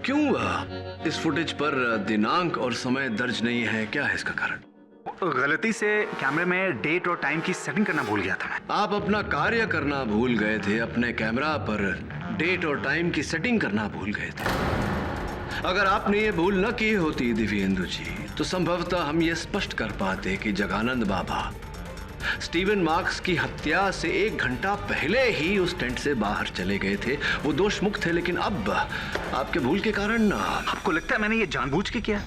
क्यों इस फुटेज पर दिनांक और समय दर्ज नहीं है? क्या है इसका कारण? गलती से कैमरे में डेट और टाइम की सेटिंग करना भूल गया था मैं। आप अपना कार्य करना भूल गए थे, अपने कैमरा पर डेट और टाइम की सेटिंग करना भूल गए थे। अगर आपने ये भूल न की होती दिव्येंदु जी, तो संभवतः हम ये स्पष्ट कर पाते कि जगानंद बाबा स्टीवन मार्क्स की हत्या से 1 घंटा पहले ही उस टेंट से बाहर चले गए थे। वो दोष मुक्त थे, लेकिन अब आपके भूल के कारण आपको लगता है मैंमैंने ये जानबूझ के किया?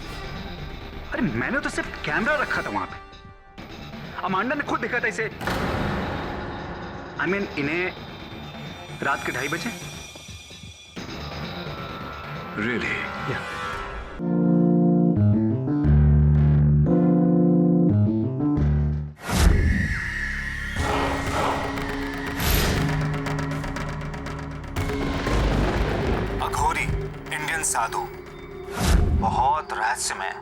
अरे मैंने तो सिर्फ कैमरा रखा था वहां पे। अमांडा ने खुद देखा था इसे। इन्हें रात के 2:30 बजे। रियली? अघोरी इंडियन साधु, बहुत रहस्यमय,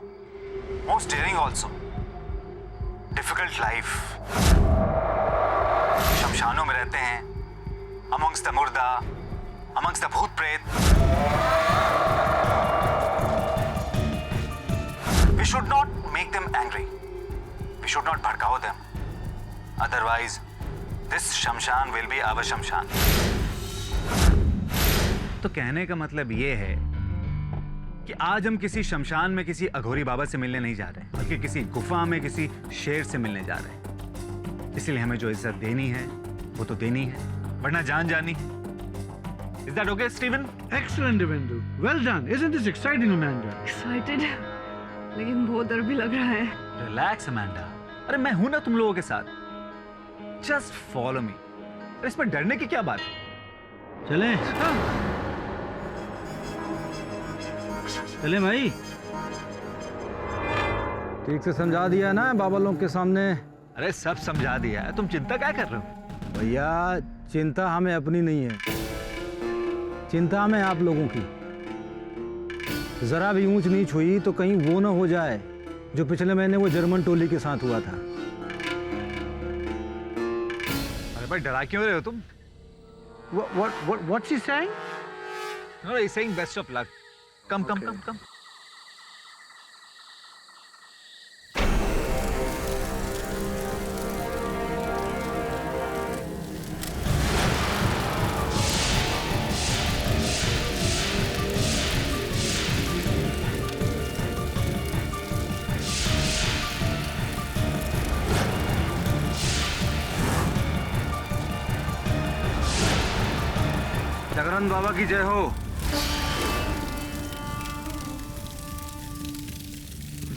most daring also, difficult life. शमशानों में रहते हैं, अमंग्स द मुर्दा, अमंग्स द भूत प्रेत। We should not make them angry. We should not भड़काओ them. Otherwise, this शमशान will be our शमशान। तो कहने का मतलब ये है कि आज हम किसी शमशान में किसी अघोरी बाबा से मिलने नहीं जा रहे, बल्कि किसी गुफा में किसी शेर से मिलने जा रहे हैं। इसलिए हमें जो इज्जत देनी है वो तो देनी है, वरना जान जानी है। Is that okay, Stephen? Excellent, Divendu. Well done. Isn't this exciting, Amanda? Excited, लेकिन बहुत डर भी लग रहा है। Relax, Amanda. अरे मैं हूं ना तुम लोगों के साथ। Just follow me. अरे इसमें डरने की क्या बात है? चलें? चलें भाई। ठीक से समझा दिया ना बाबा लोग के सामने? अरे सब समझा दिया है, तुम चिंता क्या कर रहे हो? भैया चिंता हमें अपनी नहीं है, चिंता हमें आप लोगों की। जरा भी ऊंच नीच हुई तो कहीं वो ना हो जाए जो पिछले महीने वो जर्मन टोली के साथ हुआ था। अरे भाई डरा क्यों रहे हो तुम? What's he saying? No, he's saying best of luck. Come. Jagannath बाबा की जय हो।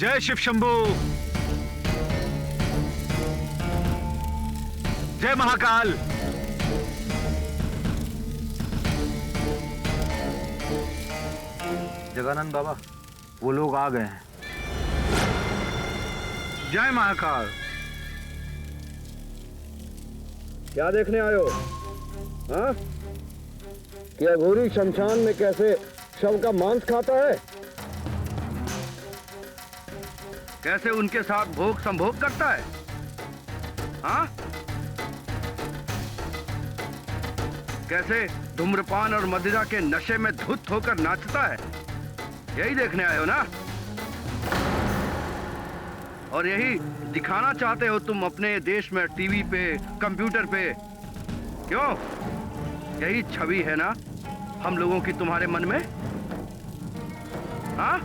जय शिव शंभू, जय महाकाल। जगन्नाथ बाबा, वो लोग आ गए हैं। जय महाकाल। क्या देखने आयो? हाँ? कि अघोरी शमशान में कैसे शव का मांस खाता है, कैसे उनके साथ भोग संभोग करता है? हाँ? कैसे धूम्रपान और मदिरा के नशे में धुत होकर नाचता है? यही देखने आए हो ना? और यही दिखाना चाहते हो तुम अपने देश में टीवी पे, कंप्यूटर पे? क्यों? यही छवि है ना हम लोगों की तुम्हारे मन में? हाँ?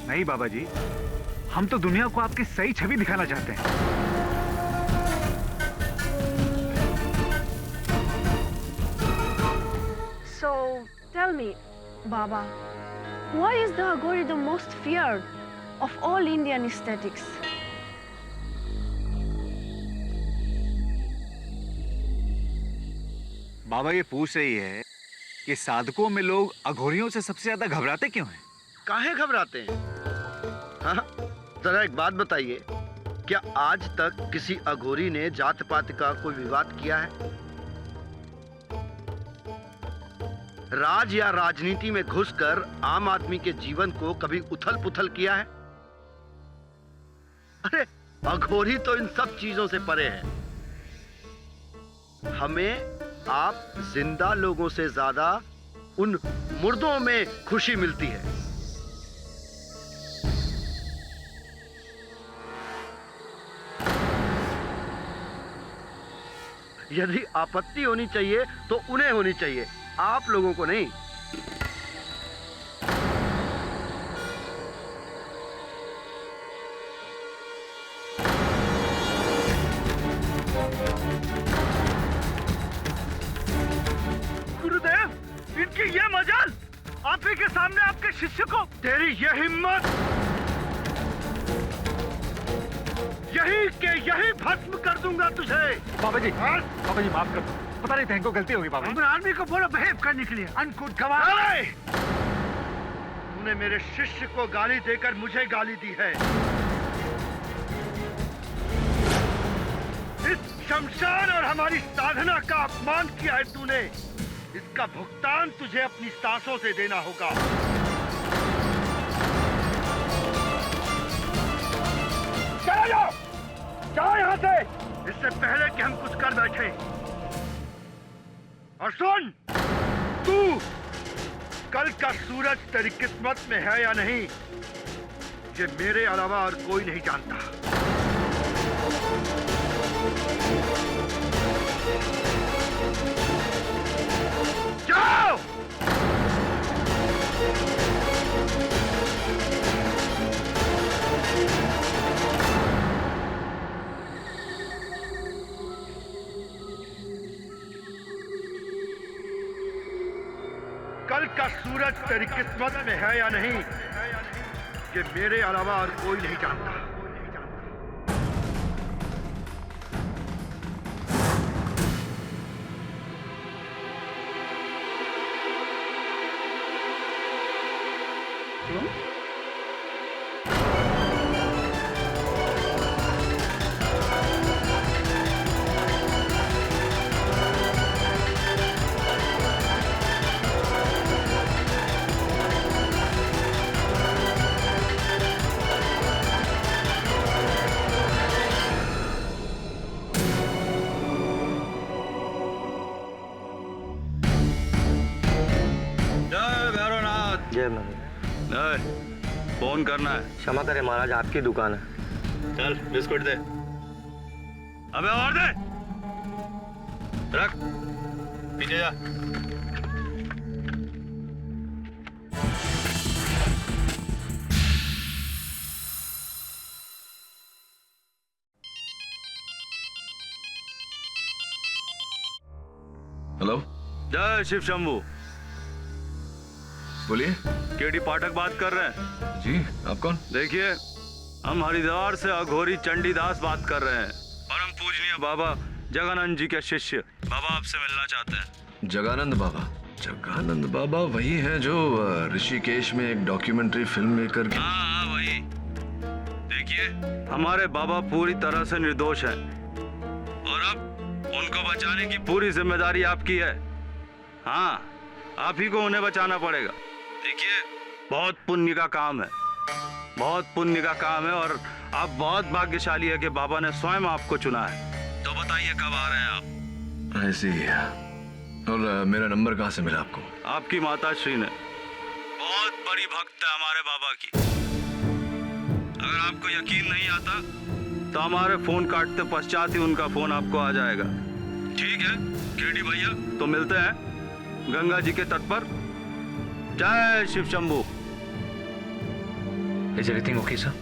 नहीं बाबा जी, हम तो दुनिया को आपकी सही छवि दिखाना चाहते हैं। So tell me, Baba, why is the Aghori the most feared of all Indian aesthetics? बाबा ये पूछ रही है कि साधकों में लोग अघोरियों से सबसे ज्यादा घबराते क्यों हैं? काहे घबराते हैं? हाँ? जरा एक बात बताइए, क्या आज तक किसी अघोरी ने जात पात का कोई विवाद किया है? राज या राजनीति में घुसकर आम आदमी के जीवन को कभी उथल पुथल किया है? अरे अघोरी तो इन सब चीजों से परे है। हमें आप जिंदा लोगों से ज्यादा उन मुर्दों में खुशी मिलती है। यदि आपत्ति होनी चाहिए तो उन्हें होनी चाहिए, आप लोगों को नहीं। गुरुदेव, इनकी ये मजाल, आप ही के सामने आपके शिष्य को। तेरी ये हिम्मत, यही के यही भस्म कर दूंगा तुझे। बाबा जी माफ कर दो, पता नहीं इनको गलती होगी बाबा। आदमी को बोलो बिहेव करने के लिए। अनकुट गवाह, तूने मेरे शिष्य को गाली देकर मुझे गाली दी है। इस शमशान और हमारी साधना का अपमान किया है तूने। इसका भुगतान तुझे अपनी सांसों से देना होगा। चले जाओ, जाओ यहाँ से, इससे पहले कि हम कुछ कर बैठे। और सुन, तू कल का सूरज तेरी किस्मत में है या नहीं, ये मेरे अलावा और कोई नहीं जानता। जाओ! कल का सूरज तेरी किस्मत में है या नहीं, ये मेरे अलावा और कोई नहीं जानता। जय महाराज। फोन करना है। क्षमा करें महाराज, आपकी दुकान है। चल बिस्कुट दे। अबे और दे। रख, पीछे जा। हेलो, जय शिव शंभू। बोलिए। केडी पाठक बात कर रहे हैं। जी, आप कौन? देखिए, हम हरिद्वार से अघोरी चंडीदास बात कर रहे हैं। परम पूजनीय बाबा जगानंद जी के शिष्य बाबा आपसे मिलना चाहते हैं। जगानंद बाबा? जगानंद बाबा वही हैं जो ऋषिकेश में एक डॉक्यूमेंट्री फिल्म मेकर की। हाँ वही। देखिए, हमारे बाबा पूरी तरह से निर्दोष हैं और अब उनको बचाने की पूरी जिम्मेदारी आपकी है। हाँ, आप ही को उन्हें बचाना पड़ेगा। देखिए, बहुत पुण्य का काम है, बहुत पुण्य का काम है और आप बहुत भाग्यशाली है कि बाबा ने स्वयं आपको चुना है। तो बताइए कब आ रहे हैं आप? ऐसी है। और मेरा नंबर कहाँ से मिला आपको? आपकी माता श्री ने। बहुत बड़ी भक्त है हमारे बाबा की। अगर आपको यकीन नहीं आता तो हमारे फोन काटते पश्चात ही उनका फोन आपको आ जाएगा। ठीक है केडी भैया, तो मिलते हैं गंगा जी के तट पर। जय Shiv Shambhu. Is everything okay sir?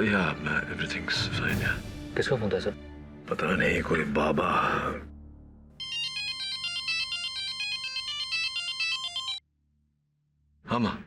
या एवरीथिंग्स फाइन। या किसको फोन था सर? पता नहीं, कोई बाबा। हाँ माँ।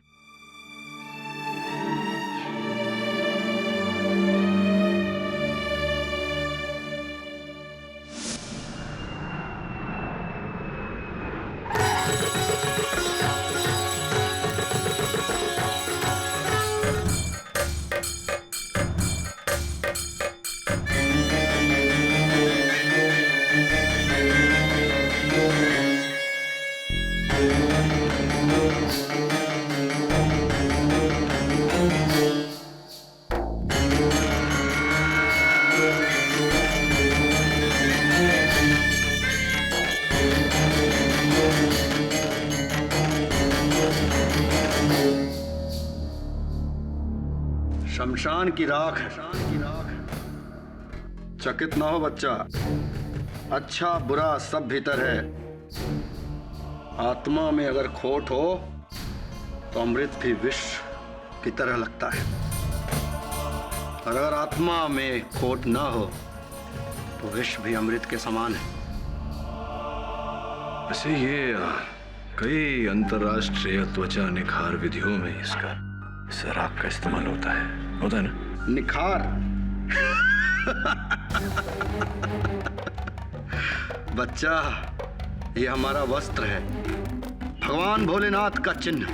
शमशान की राख है। चकित ना हो बच्चा, अच्छा बुरा सब भीतर है। आत्मा में अगर खोट हो तो अमृत भी विष की तरह लगता है, और अगर आत्मा में खोट ना हो तो विष भी अमृत के समान है। वैसे ये कई अंतरराष्ट्रीय त्वचा निखार विधियों में इसका शराब का इस्तेमाल होता है ना? निखार बच्चा, ये हमारा वस्त्र है, भगवान भोलेनाथ का चिन्ह।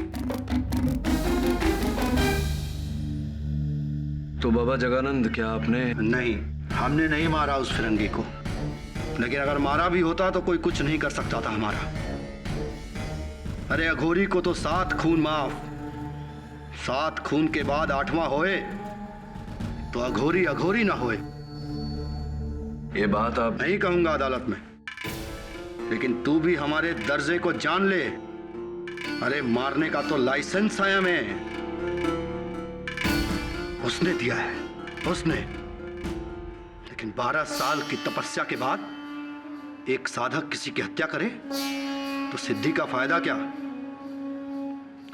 तो बाबा जगानंद, क्या आपने? नहीं, हमने नहीं मारा उस फिरंगी को, लेकिन अगर मारा भी होता तो कोई कुछ नहीं कर सकता था हमारा। अरे अघोरी को तो 7 खून माफ, 7 खून के बाद 8वां होए तो अघोरी अघोरी ना होए। ये बात आप नहीं कहूंगा अदालत में, लेकिन तू भी हमारे दर्जे को जान ले। अरे मारने का तो लाइसेंस है हमें, उसने दिया है, उसने। लेकिन 12 साल की तपस्या के बाद एक साधक किसी की हत्या करे तो सिद्धि का फायदा क्या?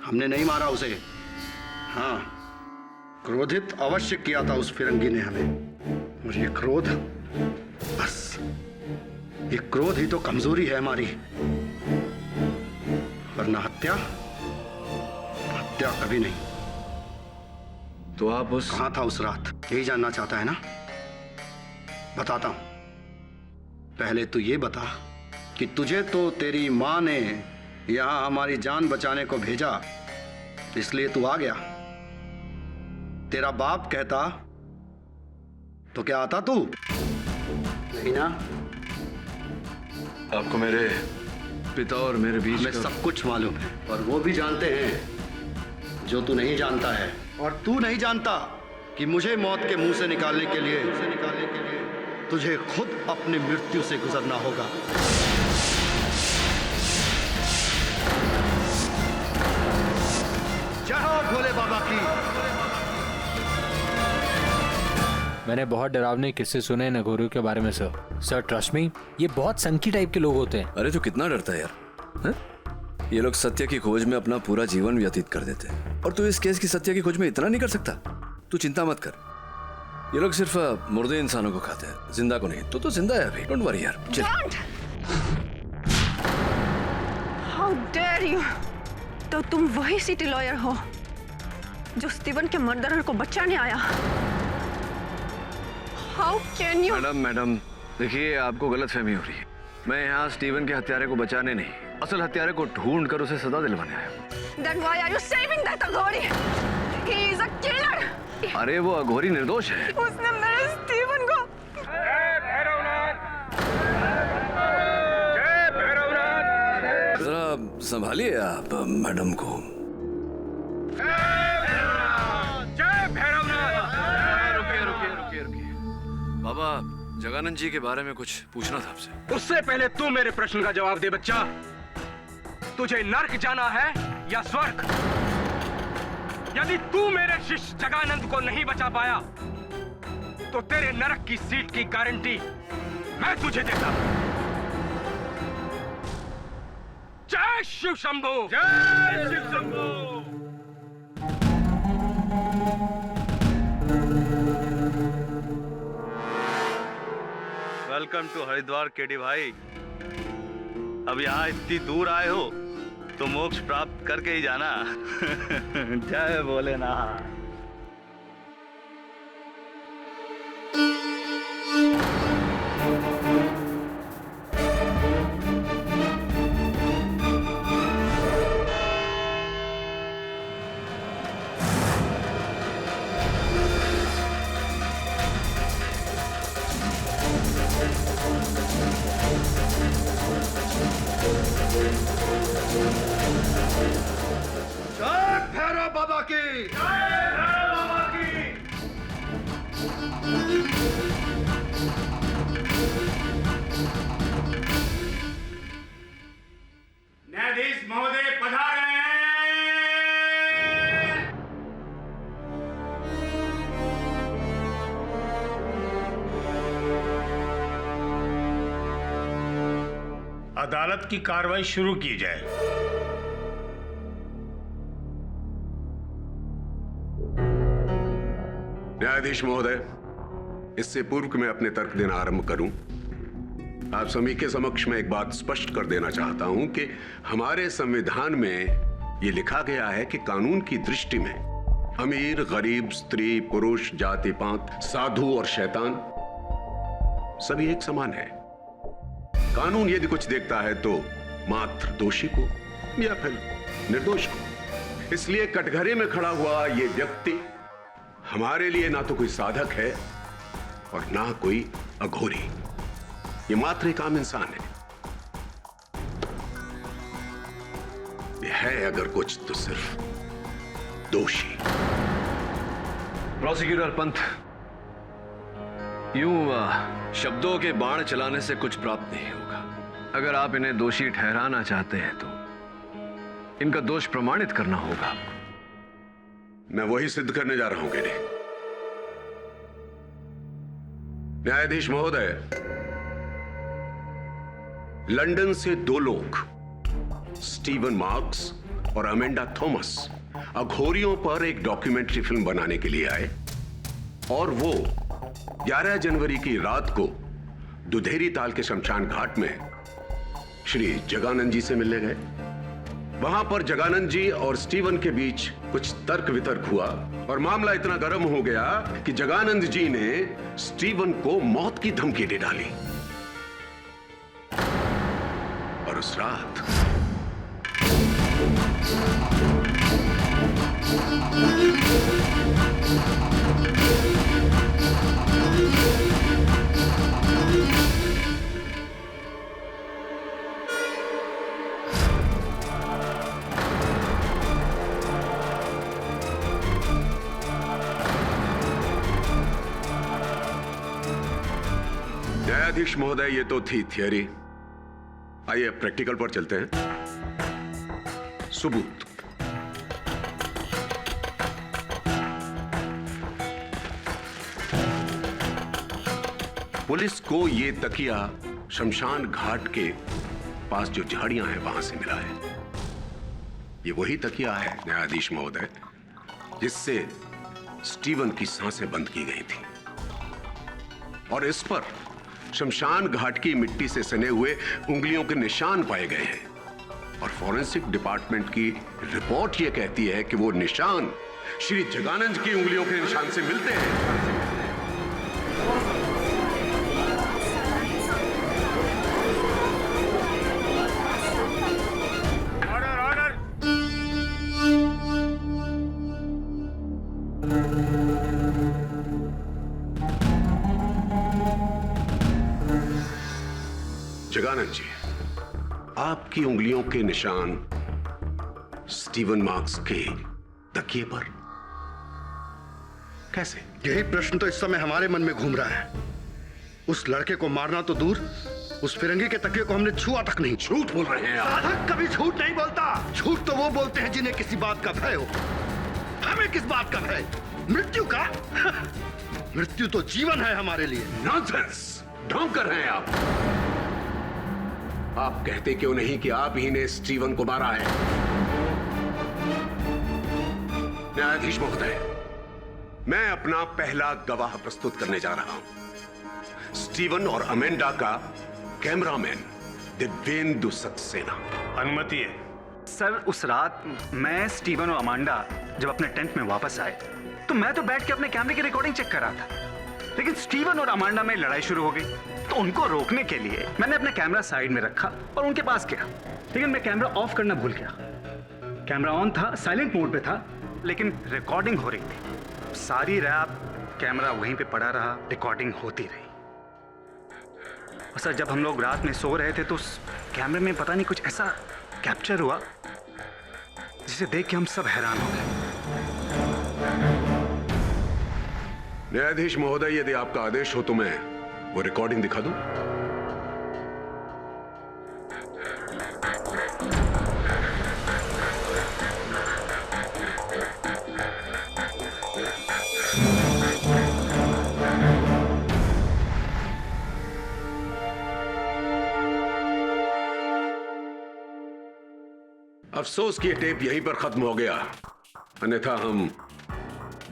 हमने नहीं मारा उसे। हाँ, क्रोधित अवश्य किया था उस फिरंगी ने हमें, और ये क्रोध, बस ये क्रोध ही तो कमजोरी है हमारी, वरना हत्या कभी नहीं। तो आप उस कहां था उस रात, यही जानना चाहता है ना? बताता हूं। पहले तो ये बता कि तुझे तो तेरी मां ने यहां हमारी जान बचाने को भेजा, इसलिए तू आ गया। तेरा बाप कहता तो क्या आता तू? नहीं ना? आपको मेरे पिता और मेरे बीच हमें का... सब कुछ मालूम है, और वो भी जानते हैं जो तू नहीं जानता है। और तू नहीं जानता कि मुझे मौत के मुंह से निकालने के लिए तुझे खुद अपनी मृत्यु से गुजरना होगा। जय हो भोले बाबा की। मैंने बहुत डरावने किस्से सुने हैं नगोरियों के बारे में सर ट्रस्ट मी, ये बहुत संकी टाइप के लोग होते हैं। अरे तो कितना डरता है यार, है? ये लोग सत्य की खोज में अपना पूरा जीवन व्यतीत कर देते हैं, और तू इस केस की सत्य की खोज में इतना नहीं कर सकता। तू चिंता मत कर, ये लोग सिर्फ मुर्दे इंसानों को खाते हैं, जिंदा को नहीं। तो जिंदा है अभी, डोंट वरी यार। चल। How dare you? तो तुम वही सिटी लॉयर हो जो स्टीवन के मर्डरर को बचाने आया? How can you? मैडम देखिए, आपको गलतफहमी हो रही है। मैं यहाँ स्टीवन के हत्यारे को बचाने नहीं, असल हत्यारे को ढूंढ कर उसे सजा दिलवाने आया हूँ। Then why are you saving that Aghori? He is a killer. अरे वो अघोरी निर्दोष है। उसने मेरे स्टीवन को... जरा संभालिए आप मैडम को। रुकिए। बाबा जगानंद जी के बारे में कुछ पूछना था आपसे। उससे पहले तू मेरे प्रश्न का जवाब दे बच्चा। तुझे नर्क जाना है या स्वर्ग? यदि तू मेरे शिष्य जगानंद को नहीं बचा पाया तो तेरे नरक की सीट की गारंटी मैं तुझे देता। जय शिव शंभू। जय Shiv Shambhu. Welcome to Haridwar KD भाई। अब यहाँ इतनी दूर आए हो तो मोक्ष प्राप्त करके ही जाना। जय भोलेनाथ। जय भैरव बाबा की। न्यायाधीश महोदय पधारे हैं। अदालत की कार्रवाई शुरू की जाए। न्यायाधीश महोदय, इससे पूर्व कि मैं अपने तर्क देना आरंभ करूं, आप सभी के समक्ष मैं एक बात स्पष्ट कर देना चाहता हूं कि हमारे संविधान में यह लिखा गया है कि कानून की दृष्टि में अमीर, गरीब, स्त्री, पुरुष, जाति पात, साधु और शैतान सभी एक समान है। कानून यदि कुछ देखता है तो मात्र दोषी को या फिर निर्दोष को। इसलिए कटघरे में खड़ा हुआ यह व्यक्ति हमारे लिए ना तो कोई साधक है और ना कोई अघोरी। ये मात्र एक आम इंसान है। ये है अगर कुछ तो सिर्फ दोषी। प्रोसिक्यूटर पंत, यूं शब्दों के बाण चलाने से कुछ प्राप्त नहीं होगा। अगर आप इन्हें दोषी ठहराना चाहते हैं तो इनका दोष प्रमाणित करना होगा। मैं वही सिद्ध करने जा रहा हूं केडी। न्यायाधीश महोदय, लंदन से 2 लोग, स्टीवन मार्क्स और अमेंडा थॉमस, अघोरियों पर एक डॉक्यूमेंट्री फिल्म बनाने के लिए आए और वो 11 जनवरी की रात को दुधेरी ताल के शमशान घाट में श्री जगानंद जी से मिलने गए। वहां पर जगानंद जी और स्टीवन के बीच कुछ तर्क वितर्क हुआ और मामला इतना गर्म हो गया कि जगानंद जी ने स्टीवन को मौत की धमकी दे डाली। और उस रात न्यायाधीश महोदय, ये तो थी थियरी। आइए प्रैक्टिकल पर चलते हैं। सबूत। पुलिस को ये तकिया शमशान घाट के पास जो झाड़ियां हैं वहां से मिला है। ये वही तकिया है न्यायाधीश महोदय जिससे स्टीवन की सांसें बंद की गई थी और इस पर शमशान घाट की मिट्टी से सने हुए उंगलियों के निशान पाए गए हैं और फॉरेंसिक डिपार्टमेंट की रिपोर्ट यह कहती है कि वो निशान श्री जगानंद की उंगलियों के निशान से मिलते हैं। जगानंद जी, आपकी उंगलियों के निशान स्टीवन मार्क्स के तकिए पर कैसे? यही प्रश्न तो इस समय हमारे मन में घूम रहा है। उस लड़के को मारना तो दूर, उस फिरंगी के तकिए को हमने छुआ तक नहीं। झूठ बोल रहे हैं आप। साधक कभी झूठ नहीं बोलता। झूठ तो वो बोलते हैं जिन्हें किसी बात का भय हो। हमें किस बात का भय? मृत्यु का? मृत्यु तो जीवन है हमारे लिए। नॉनसेंस! ढोंग कर रहे हैं आप कहते क्यों नहीं कि आप ही ने स्टीवन को मारा है? न्यायाधीश महोदय, मैं अपना पहला गवाह प्रस्तुत करने जा रहा हूं। स्टीवन और अमेंडा का कैमरामैन दिव्येंदु सक्सेना। अनुमति है। सर, उस रात मैं, स्टीवन और अमांडा जब अपने टेंट में वापस आए तो मैं तो बैठ के अपने कैमरे की रिकॉर्डिंग चेक कर रहा था, लेकिन स्टीवन और अमांडा में लड़ाई शुरू हो गई। तो उनको रोकने के लिए मैंने अपना कैमरा साइड में रखा और उनके पास गया, लेकिन मैं कैमरा ऑफ करना भूल गया। कैमरा ऑन था, साइलेंट मोड पे था, लेकिन रिकॉर्डिंग हो रही थी। सारी रात कैमरा वहीं पे पड़ा रहा, रिकॉर्डिंग होती रही। और सर, जब हम लोग रात में सो रहे थे तो उस कैमरे में पता नहीं कुछ ऐसा कैप्चर हुआ जिसे देख के हम सब हैरान हो गए। न्यायाधीश महोदय, यदि आपका आदेश हो तो मैं वो रिकॉर्डिंग दिखा दूं? अफसोस कि ये टेप यहीं पर खत्म हो गया, अन्यथा हम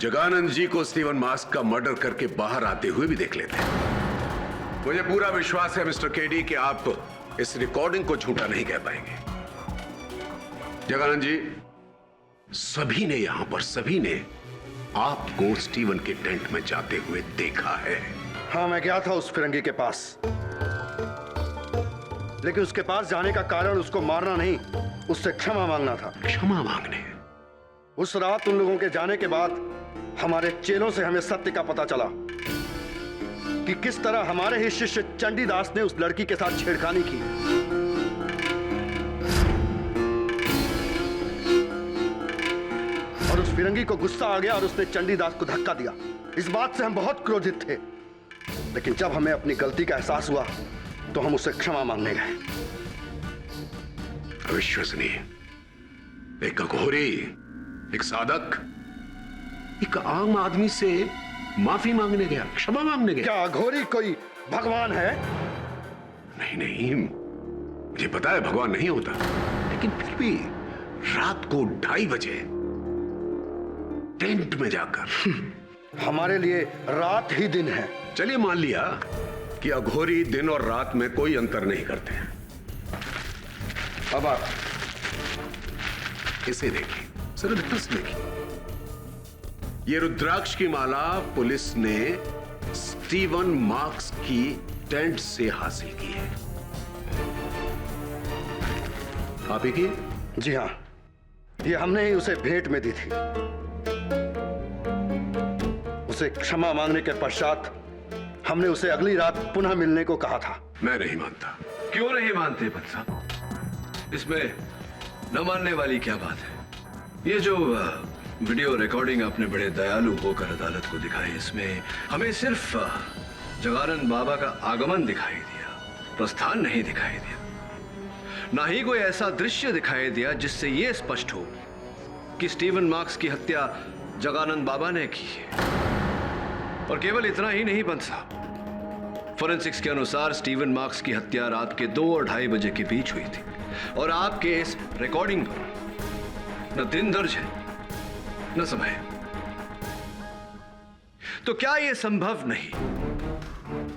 जगानंद जी को स्टीवन मास्क का मर्डर करके बाहर आते हुए भी देख लेते। मुझे पूरा विश्वास है मिस्टर केडी कि आप इस रिकॉर्डिंग को झूठा नहीं कह पाएंगे। जगानंद जी, सभी ने यहां पर सभी ने आपको स्टीवन के टेंट में जाते हुए देखा है। हाँ, मैं गया था उस फिरंगी के पास, लेकिन उसके पास जाने का कारण उसको मारना नहीं, उससे क्षमा मांगना था। क्षमा मांगने? उस रात उन लोगों के जाने के बाद हमारे चेलों से हमें सत्य का पता चला कि किस तरह हमारे ही शिष्य चंडीदास ने उस लड़की के साथ छेड़खानी की। और उस फिरंगी को गुस्सा आ गया और उसने चंडीदास को धक्का दिया। इस बात से हम बहुत क्रोधित थे, लेकिन जब हमें अपनी गलती का एहसास हुआ तो हम उससे क्षमा मांगने गए। अविश्वसनीय, एक अघोरी, एक साधक, एक आम आदमी से माफी मांगने गया, क्षमा मांगने गया। क्या अघोरी कोई भगवान है? नहीं नहीं, मुझे पता है भगवान नहीं होता, लेकिन फिर भी रात को 2:30 बजे टेंट में जाकर हमारे लिए रात ही दिन है। चलिए मान लिया कि अघोरी दिन और रात में कोई अंतर नहीं करते हैं। अब आप इसे देखिए, सिर्फ ध्यान से देखिए। ये रुद्राक्ष की माला पुलिस ने स्टीवन मार्क्स की टेंट से हासिल की है। आप ही की? जी हाँ, ये हमने ही उसे भेंट में दी थी। उसे क्षमा मांगने के पश्चात हमने उसे अगली रात पुनः मिलने को कहा था। मैं नहीं मानता। क्यों नहीं मानते पंत साहब? इसमें न मानने वाली क्या बात है? ये जो वीडियो रिकॉर्डिंग आपने बड़े दयालु होकर अदालत को दिखाई, इसमें हमें सिर्फ जगानंद बाबा का आगमन दिखाई दिया, प्रस्थान नहीं दिखाई दिया। ना ही कोई ऐसा दृश्य दिखाई दिया जिससे यह स्पष्ट हो कि स्टीवन मार्क्स की हत्या जगानंद बाबा ने की है। और केवल इतना ही नहीं पंत साहब, फोरेंसिक्स के अनुसार स्टीवन मार्क्स की हत्या रात के 2 और 2:30 बजे के बीच हुई थी, और आपके इस रिकॉर्डिंग पर न दिन दर्ज है न समय। तो क्या यह संभव नहीं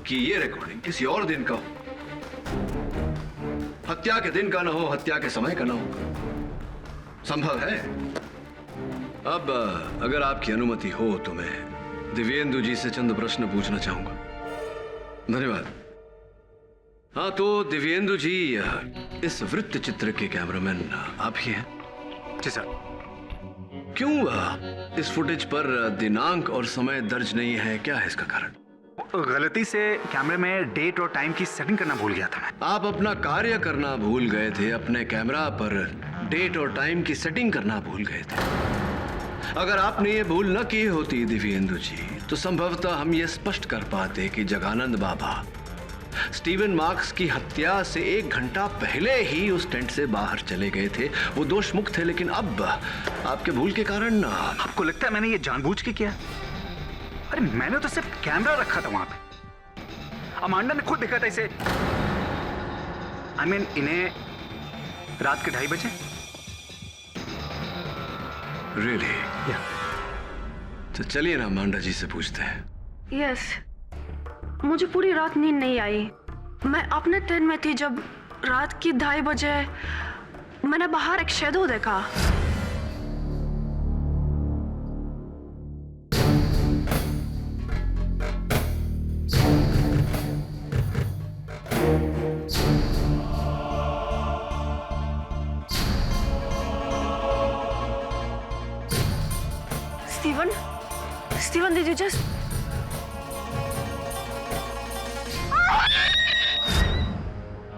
कि यह रिकॉर्डिंग किसी और दिन का हो? हत्या के दिन का ना हो, हत्या के समय का ना हो? संभव है। अब अगर आपकी अनुमति हो तो मैं दिव्येंदु जी से चंद प्रश्न पूछना चाहूंगा। धन्यवाद। हाँ, तो दिव्येंदु जी, इस वृत्त चित्र के कैमरामैन आप ही हैं? जी सर। क्यों इस फुटेज पर दिनांक और समय दर्ज नहीं है? क्या है इसका कारण? गलती से कैमरे में डेट और टाइम की सेटिंग करना भूल गया था मैं। आप अपना कार्य करना भूल गए थे, अपने कैमरा पर डेट और टाइम की सेटिंग करना भूल गए थे। अगर आपने ये भूल न की होती दिव्येंदु जी, तो संभवतः हम ये स्पष्ट कर पाते कि जगानंद बाबा स्टीवन मार्क्स की हत्या से 1 घंटा पहले ही उस टेंट से बाहर चले गए थे। वो दोष मुक्त थे, लेकिन अब आपके भूल के कारण आपको लगता है मैंने ये जानबूझ के किया? अरे मैंने तो सिर्फ कैमरा रखा था वहां पे। अमांडा ने खुद देखा था इसे। इन्हें रात के 2:30 बजे। Really? तो चलिए ना अमांडा जी से पूछते हैं। यस, मुझे पूरी रात नींद नहीं आई। मैं अपने टेंट में थी जब रात की 2:30 बजे मैंने बाहर एक शैडो देखा। Steven, did you just...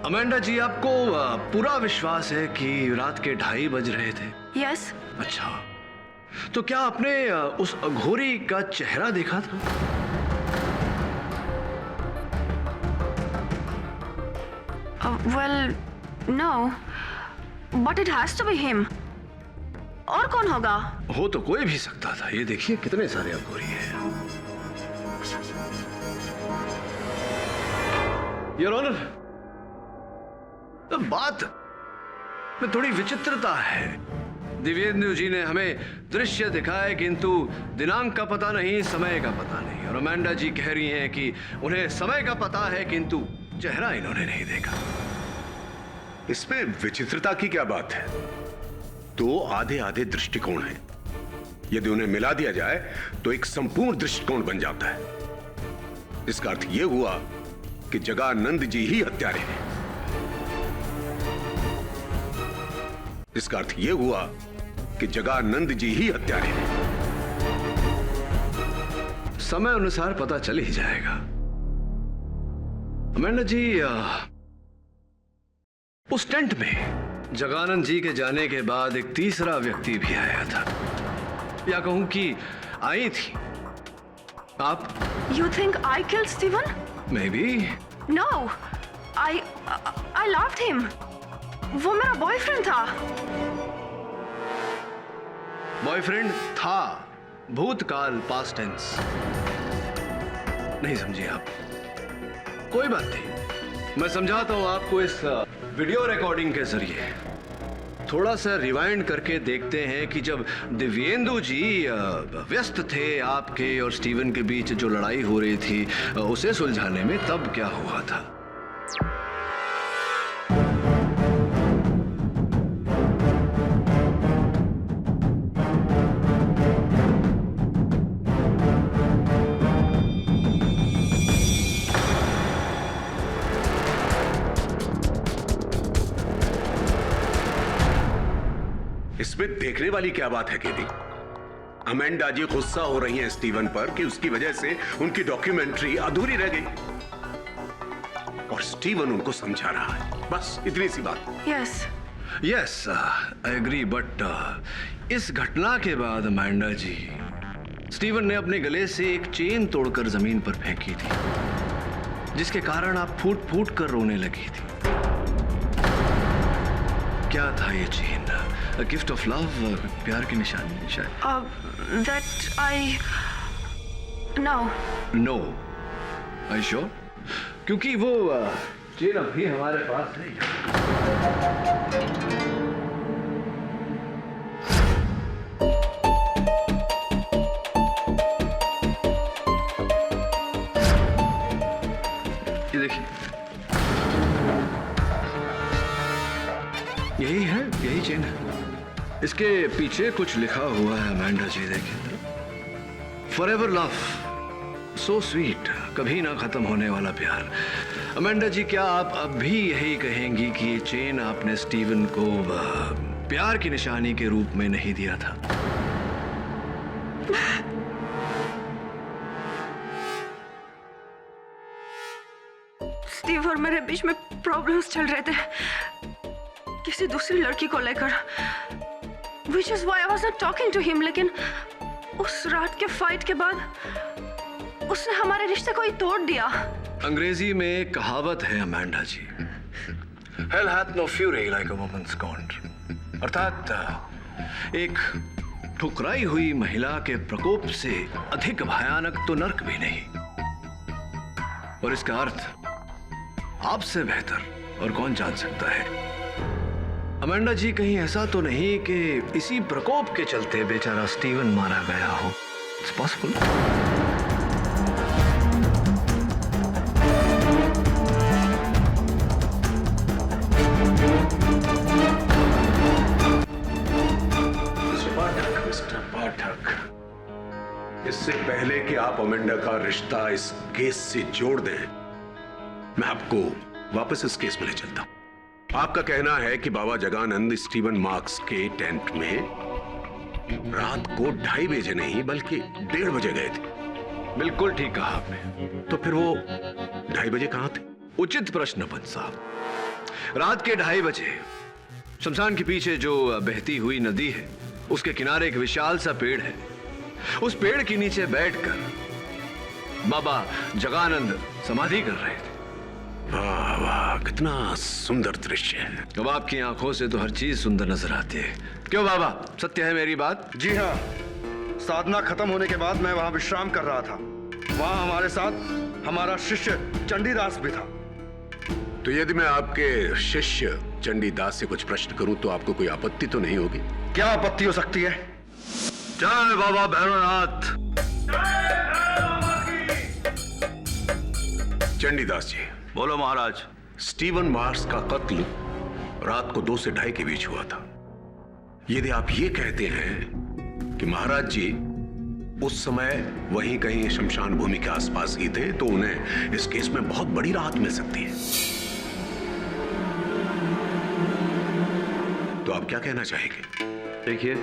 Amanda ji, आपको पूरा विश्वास है कि रात के 2:30 बज रहे थे? Yes. अच्छा, तो क्या आपने उस अघोरी का चेहरा देखा था? Well, no. But it has to be him. और कौन होगा? हो तो कोई भी सकता था। ये देखिए कितने सारे अघोरी हैं। Your Honor, में थोड़ी विचित्रता है। दिव्येंदु जी ने हमें दृश्य दिखाए किंतु दिनांक का पता नहीं, समय का पता नहीं। और अमेंडा जी कह रही हैं कि उन्हें समय का पता है किंतु चेहरा इन्होंने नहीं देखा। इसमें विचित्रता की क्या बात है? दो आधे आधे दृष्टिकोण हैं। यदि उन्हें मिला दिया जाए तो एक संपूर्ण दृष्टिकोण बन जाता है। इसका अर्थ यह हुआ कि जगानंद जी ही हत्यारे हैं। इसका अर्थ यह हुआ कि जगानंद जी ही हत्यारे हैं। समय अनुसार पता चल ही जाएगा। अमेंडा जी, उस टेंट में जगानंद जी के जाने के बाद एक तीसरा व्यक्ति भी आया था, या कहूं कि आई थी। आप? You think I killed Steven? Maybe. No, I loved him. वो मेरा बॉयफ्रेंड था। बॉयफ्रेंड था, भूतकाल, पास्ट टेंस। नहीं समझे आप? कोई बात नहीं, मैं समझाता हूं आपको इस वीडियो रिकॉर्डिंग के जरिए। थोड़ा सा रिवाइंड करके देखते हैं कि जब दिव्येंदु जी व्यस्त थे आपके और स्टीवन के बीच जो लड़ाई हो रही थी उसे सुलझाने में, तब क्या हुआ था। इसमें देखने वाली क्या बात है केवी? अमेंडा जी गुस्सा हो रही हैं स्टीवन पर कि उसकी वजह से उनकी डॉक्यूमेंट्री अधूरी रह गई और स्टीवन उनको समझा रहा है। बस इतनी सी बात। Yes, I agree. बट इस घटना के बाद अमेंडा जी, स्टीवन ने अपने गले से एक चेन तोड़कर जमीन पर फेंकी थी, जिसके कारण आप फूट फूट कर रोने लगी थी। क्या था ये chain? A gift of love, प्यार की निशानी शायद। That I no. No. Are you sure? क्योंकि वो चेन अभी हमारे पास है। ये देखिए, यही है, यही चेन है। इसके पीछे कुछ लिखा हुआ है अमेंडा जी, देखिए। फॉरएवर लव, सो स्वीट, कभी ना खत्म होने वाला प्यार। अमेंडा जी, क्या आप अब भी यही कहेंगी कि ये चेन आपने स्टीवन को प्यार की निशानी के रूप में नहीं दिया था? स्टीव और मेरे बीच में प्रॉब्लम्स चल रहे थे किसी दूसरी लड़की को लेकर, which is why I was not talking to him। लेकिन उस रात के फाइट के बाद उसने हमारे रिश्ते को ही तोड़ दिया। अंग्रेजी में एक कहावत है Amanda ji, Hell hath no fury like a woman's scorn। अर्थात एक ठुकराई हुई महिला के प्रकोप से अधिक भयानक तो नर्क भी नहीं। और इसका अर्थ आपसे बेहतर और कौन जान सकता है। अमेंडा जी, कहीं ऐसा तो नहीं कि इसी प्रकोप के चलते बेचारा स्टीवन मारा गया हो? It's possible. मिस्टर पाठक, इससे पहले कि आप अमेंडा का रिश्ता इस केस से जोड़ दें, मैं आपको वापस इस केस में ले चलता हूं। आपका कहना है कि बाबा जगानंद स्टीवन मार्क्स के टेंट में रात को 2:30 बजे नहीं बल्कि 1:30 बजे गए थे। बिल्कुल ठीक कहा आपने। तो फिर वो 2:30 बजे कहां थे? उचित प्रश्न पंत साहब। रात के 2:30 बजे शमशान के पीछे जो बहती हुई नदी है, उसके किनारे एक विशाल सा पेड़ है। उस पेड़ के नीचे बैठकर बाबा जगानंद समाधि कर रहे थे। वाह वाह, कितना सुंदर दृश्य है। अब आपकी आंखों से तो हर चीज सुंदर नजर आती है। क्यों बाबा, सत्य है मेरी बात? जी हाँ, साधना खत्म होने के बाद मैं वहां विश्राम कर रहा था। वहां हमारे साथ हमारा शिष्य चंडीदास भी था। तो यदि मैं आपके शिष्य चंडीदास से कुछ प्रश्न करूं तो आपको कोई आपत्ति तो नहीं होगी? क्या आपत्ति हो सकती है? जय बाबा भैरवनाथ। चंडीदास जी। बोलो महाराज। स्टीवन मार्स का कत्ल रात को 2 से 2:30 के बीच हुआ था। यदि आप ये कहते हैं कि महाराज जी उस समय वहीं कहीं शमशान भूमि के आसपास ही थे, तो उन्हें इस केस में बहुत बड़ी राहत मिल सकती है। तो आप क्या कहना चाहेंगे? देखिए,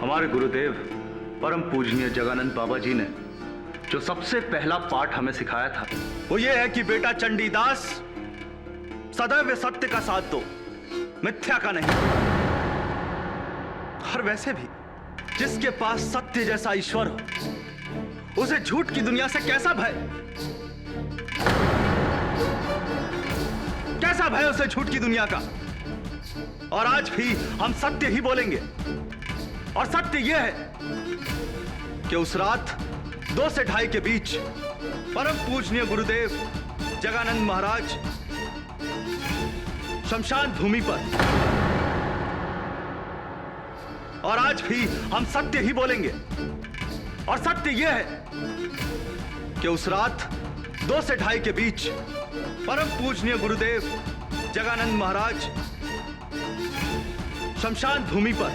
हमारे गुरुदेव परम पूजनीय जगानंद बाबा जी ने जो सबसे पहला पाठ हमें सिखाया था वो ये है कि बेटा चंडीदास, सदैव सत्य का साथ दो, मिथ्या का नहीं। और वैसे भी जिसके पास सत्य जैसा ईश्वर हो, उसे झूठ की दुनिया से कैसा भय? कैसा भय उसे झूठ की दुनिया का? और आज भी हम सत्य ही बोलेंगे। और सत्य यह है कि उस रात 2 से 2:30 के बीच परम पूजनीय गुरुदेव जगानंद महाराज शमशान भूमि पर, और आज भी हम सत्य ही बोलेंगे। और सत्य यह है कि उस रात 2 से 2:30 के बीच परम पूजनीय गुरुदेव जगानंद महाराज शमशान भूमि पर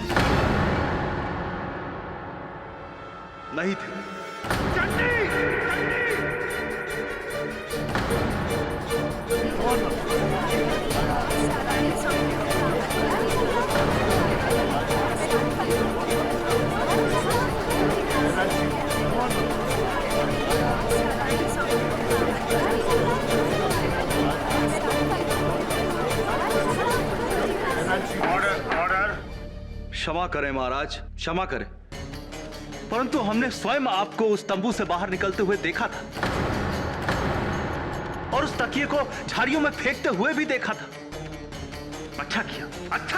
नहीं थे। क्षमा करें महाराज, क्षमा करें, परंतु हमने स्वयं आपको उस तंबू से बाहर निकलते हुए देखा था और उस तकिए को झाड़ियों में फेंकते हुए भी देखा था। अच्छा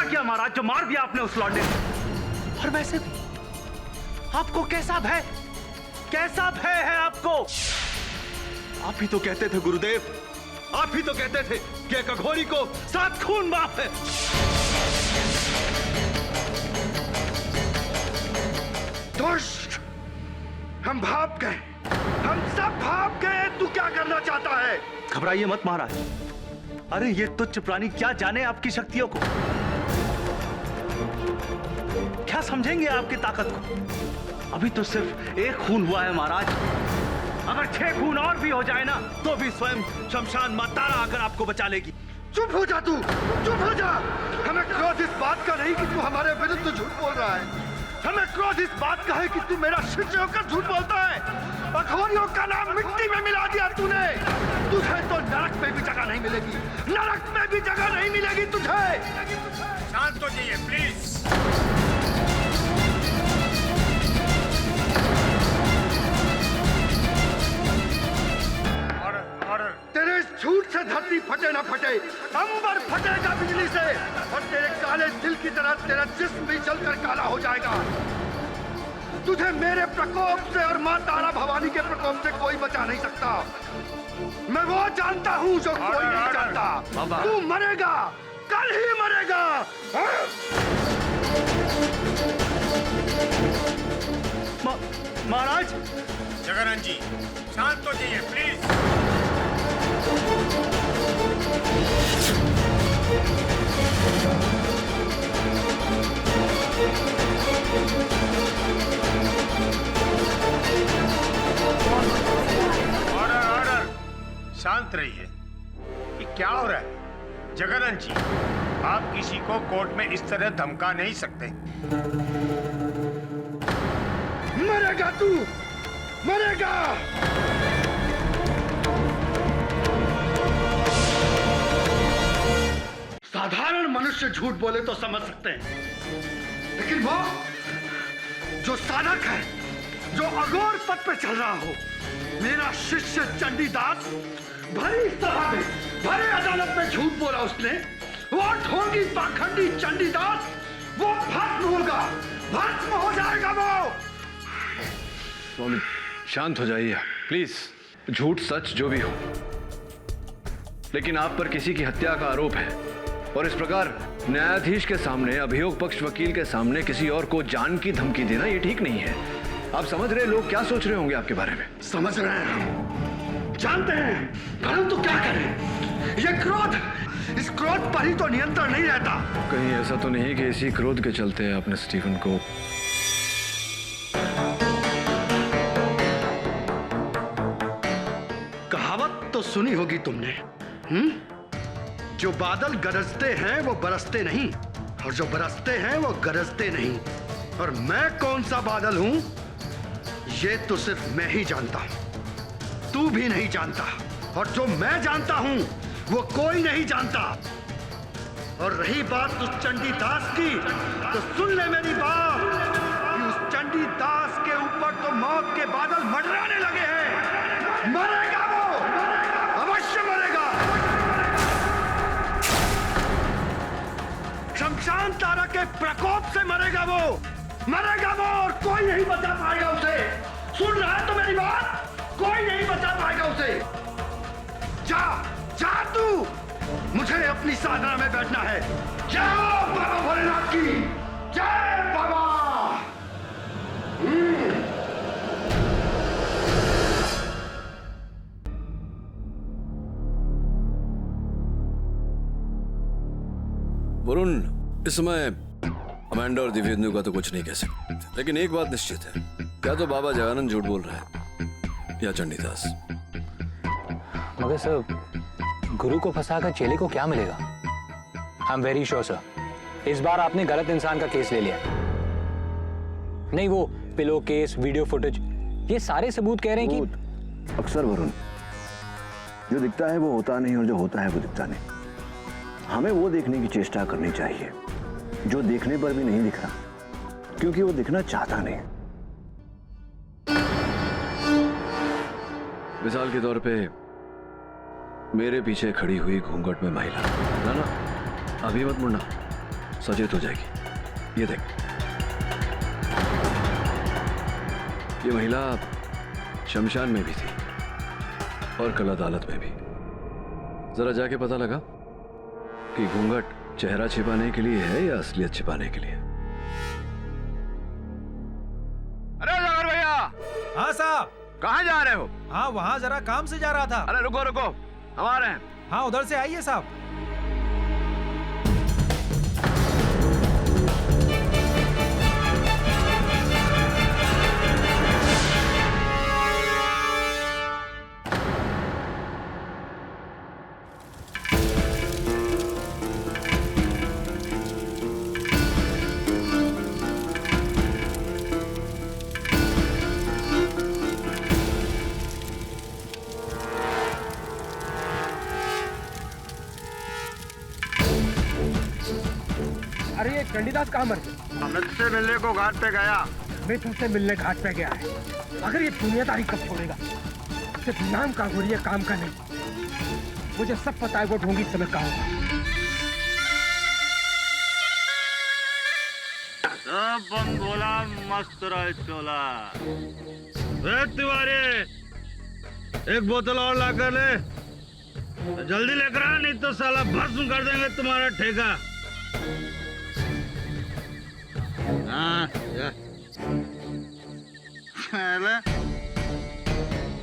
किया महाराज, जो मार दिया आपने उस लौंडे को। और वैसे भी आपको कैसा भय है आपको? आप ही तो कहते थे गुरुदेव, आप ही तो कहते थे कि एक अघोरी को 7 खून माफ है। दुष्ट, हम भाप गए, हम सब भाप गए। तू क्या करना चाहता है? घबराइए मत महाराज। अरे ये तुच्छ प्राणी क्या जाने आपकी शक्तियों को, क्या समझेंगे आपकी ताकत को? अभी तो सिर्फ 1 खून हुआ है महाराज, अगर 6 खून और भी हो जाए ना तो भी स्वयं शमशान मां तारा आकर आपको बचा लेगी। चुप हो जा तू, चुप हो जा। हमें क्रोध इस बात का नहीं कि तू हमारे विरुद्ध झूठ बोल रहा है, हमें क्रोध इस बात का है कि तू मेरा शिष्य होकर झूठ बोलता है। अघोरियों का नाम मिट्टी में मिला दिया तूने। तुझे तो नरक में भी जगह नहीं मिलेगी, नरक में भी जगह नहीं मिलेगी तुझे। शांत हो जाइए प्लीज। तेरे इस झूठ से धरती फटे ना फटे, अंबर फटेगा बिजली से, और तेरे काले दिल की तरह तेरा जिस्म भी जलकर काला हो जाएगा। तुझे मेरे प्रकोप से और मां तारा भवानी के प्रकोप से कोई बचा नहीं सकता। मैं वो जानता हूं जो कोई नहीं जानता। तू मरेगा, कल ही मरेगा। महाराज। जगानंद जी, शांत हो जाइए प्लीज। ऑर्डर, शांत रहिए। ये क्या हो रहा है? जगानंद जी, आप किसी को कोर्ट में इस तरह धमका नहीं सकते। मरेगा तू, मरेगा। साधारण मनुष्य झूठ बोले तो समझ सकते हैं, लेकिन वो जो साधक है, जो अघोर पथ पे चल रहा हो, मेरा शिष्य चंडीदास, भरी सभा में, भरी अदालत में झूठ बोला उसने। वो ढोंगी पाखंडी चंडीदास, वो भस्म होगा, भस्म हो जाएगा वो। स्वामी शांत हो जाइए प्लीज। झूठ सच जो भी हो, लेकिन आप पर किसी की हत्या का आरोप है और इस प्रकार न्यायाधीश के सामने, अभियोग पक्ष वकील के सामने किसी और को जान की धमकी देना ये ठीक नहीं है। आप समझ रहे लोग क्या सोच रहे होंगे आपके बारे में? समझ रहे हैं हम, जानते हैं, परंतु क्या करें? ये क्रोध, इस क्रोध पर ही तो नियंत्रण नहीं रहता। कहीं ऐसा तो नहीं कि इसी क्रोध के चलते आपने स्टीफन को कहावत तो सुनी होगी तुमने, जो बादल गरजते हैं वो बरसते नहीं, और जो बरसते हैं वो गरजते नहीं। और मैं कौन सा बादल हूं ये तो सिर्फ मैं ही जानता हूं, तू भी नहीं जानता, और जो मैं जानता हूं वो कोई नहीं जानता। और रही बात उस चंडी दास की, तो सुन ले मेरी बात कि उस चंडी दास के ऊपर तो मौत के बादल मंडराने लगे हैं। मरेगा वो, अवश्य मरेगा। शमशान तारा के प्रकोप से मरेगा वो, मरेगा वो, और कोई नहीं बचा पाएगा उसे। सुन रहा है तो मेरी बात, कोई नहीं बचा पाएगा उसे। जा जा तू, मुझे अपनी साधना में बैठना है। जाओ बाबा भोलेनाथ की जय बाबा। वरुण, इस समय अमांडा और दिव्येंदु का तो कुछ नहीं कह सकते, लेकिन एक बात निश्चित है, क्या तो बाबा जगानंद झूठ बोल रहा है या चंडीदास। मगर सर, गुरु को फंसाकर चेले को क्या मिलेगा? I am very sure sir, इस बार आपने गलत इंसान का केस ले लिया। नहीं, वो पिलो केस, वीडियो फुटेज, ये सारे सबूत कह रहे हैं कि अक्सर वरुण, जो दिखता है वो होता नहीं और जो होता है वो दिखता नहीं। हमें वो देखने की चेष्टा करनी चाहिए जो देखने पर भी नहीं दिख रहा, क्योंकि वो दिखना चाहता नहीं। मिसाल के तौर पे मेरे पीछे खड़ी हुई घूंघट में महिला, ना अभी मत मुड़ना, सचेत हो जाएगी। ये देख, ये महिला शमशान में भी थी और कल अदालत में भी। जरा जाके पता लगा कि घूंघट चेहरा छिपाने के लिए है या असलियत छिपाने के लिए। अरे जागर भैया। हाँ साहब। कहाँ जा रहे हो? हाँ, वहाँ जरा काम से जा रहा था। अरे रुको रुको, हम आ रहे हैं। हाँ, उधर से आइए साहब। अरे ये चंडीदास कहाँ मर गया? अमित से मिलने को घाट पे गया। अमित से मिलने घाट पे गया है। अगर ये दुनियादारी कब छोड़ेगा? सिर्फ नाम का हो रही है, काम का नहीं। मुझे सब पता है वो ढोंगी समय कहाँ होगा। सब बंगोला मस्त रहे चोला। तिवारी, एक बोतल और ला कर ले, जल्दी लेकर आ, नहीं तो साला भस्म कर देंगे तुम्हारा ठेका।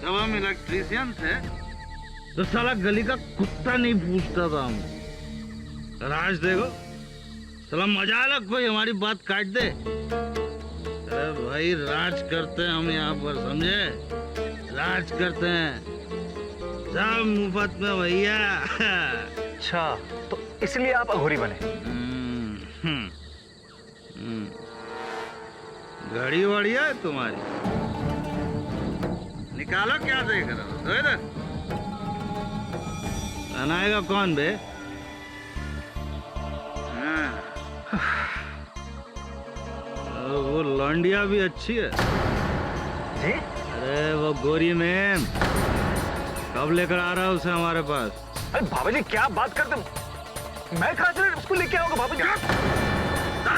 जब हम इलेक्ट्रीशियन थे तो साला गली का कुत्ता नहीं पूछता था हम। राज देखो, साला मजा अलग, कोई हमारी बात काट दे। अरे भाई, राज करते हैं हम यहाँ पर, समझे? राज करते हैं सब मुफ्त में भैया। अच्छा, तो इसलिए आप अघोरी बने? घड़ी वड़ी है तुम्हारी, निकालो, क्या देख रहे हो? इधर बनाएगा कौन बे? वो लौंडिया भी अच्छी है जी? अरे वो गोरी मैम, कब लेकर आ रहा है उसे हमारे पास? अरे बाबा जी, क्या बात करते हो? मैं कहाँ से उसको लेके आऊंगा बाबा जी?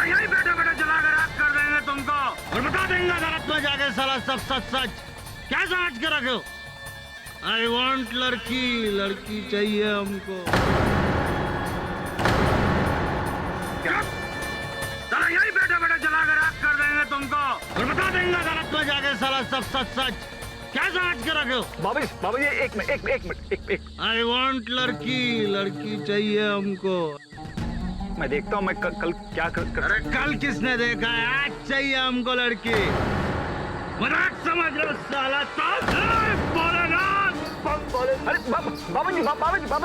यही बैठे बैठे जला कर राख कर देंगे तुमको, और बता देंगे अदालत में जाके साला सब सच सच। क्या समझ के रखे हो? आई वांट लड़की, लड़की चाहिए हमको। क्या? साला यही बैठे बैठे जला कर आग कर देंगे तुमको और बता देंगे अदालत में जाके साला सब सच सच। क्या समझ के रखे हो? बाबा जी एक मिनट। आई वांट लड़की चाहिए हमको। मैं देखता हूँ मैं कल क्या कर। अरे कल किसने देखा है? आज चाहिए हमको लड़की। मजाक समझ लो साला। अरे बाबा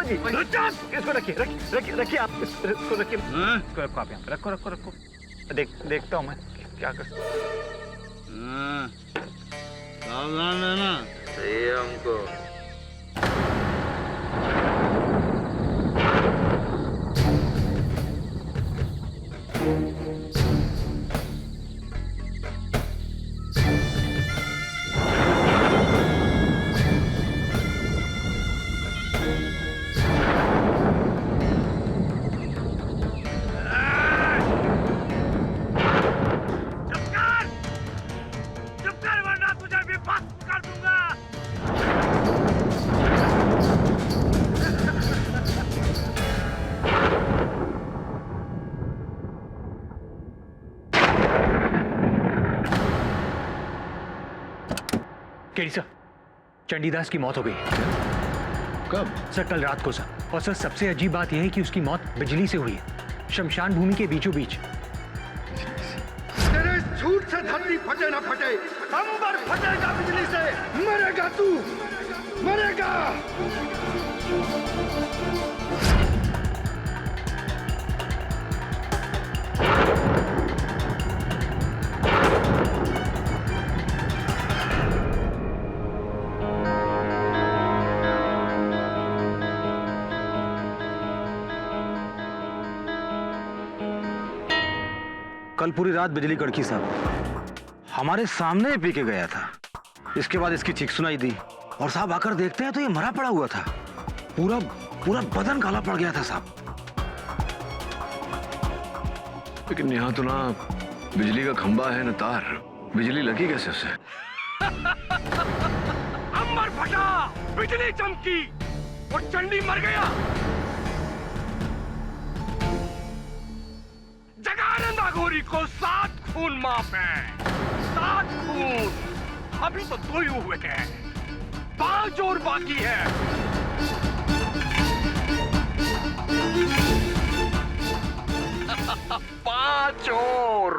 जी इसको रखिए आप इसको रखिए। इसको आप यहाँ रखो। देखता हूँ मैं क्या कर। सावधान रहना। चाहिए हमको। केडी सर, चंडीदास की मौत हो गई। कब? सर कल रात को सर। और सर सबसे अजीब बात यह है कि उसकी मौत बिजली से हुई है, शमशान भूमि के बीचों बीच। तेरे झूठ से धरती फटे ना फटे, अंबर फटेगा बिजली से। मरेगा तू, मरेगा। कल पूरी रात बिजली कड़की साहब, हमारे सामने ही पी के गया था। इसके बाद इसकी चीख सुनाई दी और साहब आकर देखते हैं तो ये मरा पड़ा हुआ था। पूरा बदन काला पड़ गया था साहब। लेकिन यहाँ तो ना बिजली का खंबा है न तार, बिजली लगी कैसे उसे? अंबर फटा, बिजली चमकी और चंडी मर गया। जगानंद अघोरी को 7 खून माफ है। 7 खून। अभी तो 2 ही हुए हैं, 5 और बाकी है। 5 और।